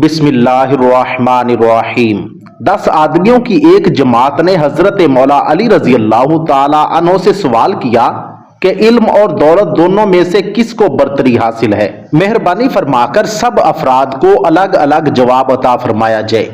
بسم اللہ الرحمن الرحیم 10 آدمیوں کی ایک جماعت نے حضرت مولا علی رضی اللہ تعالی عنہ سے سوال کیا کہ علم اور دولت دونوں میں سے کس کو برتری حاصل ہے؟ مہربانی فرما کر سب افراد کو الگ الگ جواب عطا فرمایا جائے۔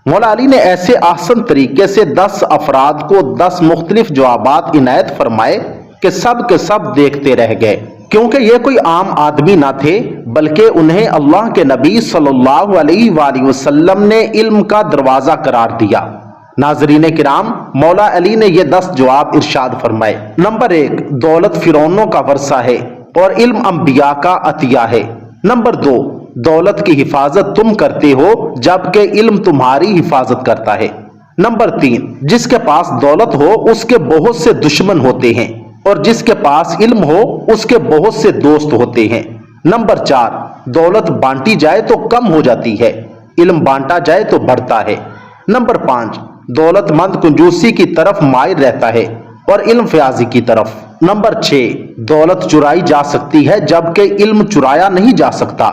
مولا علی نے ایسے احسن طریقے سے 10 افراد کو 10 مختلف جوابات عنایت فرمائے کہ سب کے سب دیکھتے رہ گئے، کیونکہ یہ کوئی عام آدمی نہ تھے بلکہ انہیں اللہ کے نبی صلی اللہ علیہ وآلہ وسلم نے علم کا دروازہ قرار دیا۔ ناظرین کرام، مولا علی نے یہ 10 جواب ارشاد فرمائے۔ نمبر 1، دولت فرعونوں کا ورثہ ہے اور علم انبیاء کا عطیہ ہے۔ نمبر 2، دولت کی حفاظت تم کرتے ہو جبکہ علم تمہاری حفاظت کرتا ہے۔ نمبر 3، جس کے پاس دولت ہو اس کے بہت سے دشمن ہوتے ہیں اور جس کے پاس علم ہو اس کے بہت سے دوست ہوتے ہیں۔ نمبر 4، دولت بانٹی جائے تو کم ہو جاتی ہے، علم بانٹا جائے تو بڑھتا ہے۔ نمبر 5، دولت مند کنجوسی کی طرف مائل رہتا ہے اور علم فیاضی کی طرف۔ نمبر 6، دولت چرائی جا سکتی ہے جبکہ علم چرایا نہیں جا سکتا۔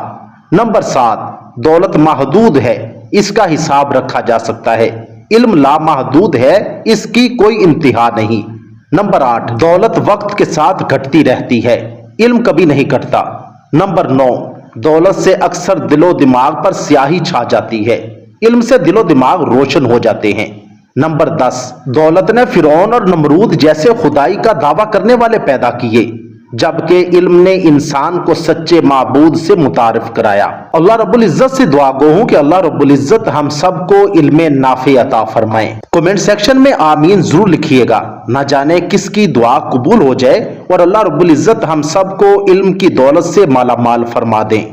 نمبر 7، دولت محدود ہے، اس کا حساب رکھا جا سکتا ہے، علم لامحدود ہے، اس کی کوئی انتہا نہیں۔ نمبر 8، دولت وقت کے ساتھ گھٹتی رہتی ہے، علم کبھی نہیں گھٹتا۔ نمبر 9، دولت سے اکثر دل و دماغ پر سیاہی چھا جاتی ہے، علم سے دل و دماغ روشن ہو جاتے ہیں۔ نمبر 10، دولت نے فرعون اور نمرود جیسے خدائی کا دعویٰ کرنے والے پیدا کیے جبکہ علم نے انسان کو سچے معبود سے متعارف کرایا۔ اللہ رب العزت سے دعا گو ہوں کہ اللہ رب العزت ہم سب کو علم نافع عطا فرمائے۔ کمنٹ سیکشن میں آمین ضرور لکھیے گا، نہ جانے کس کی دعا قبول ہو جائے اور اللہ رب العزت ہم سب کو علم کی دولت سے مالا مال فرما دیں۔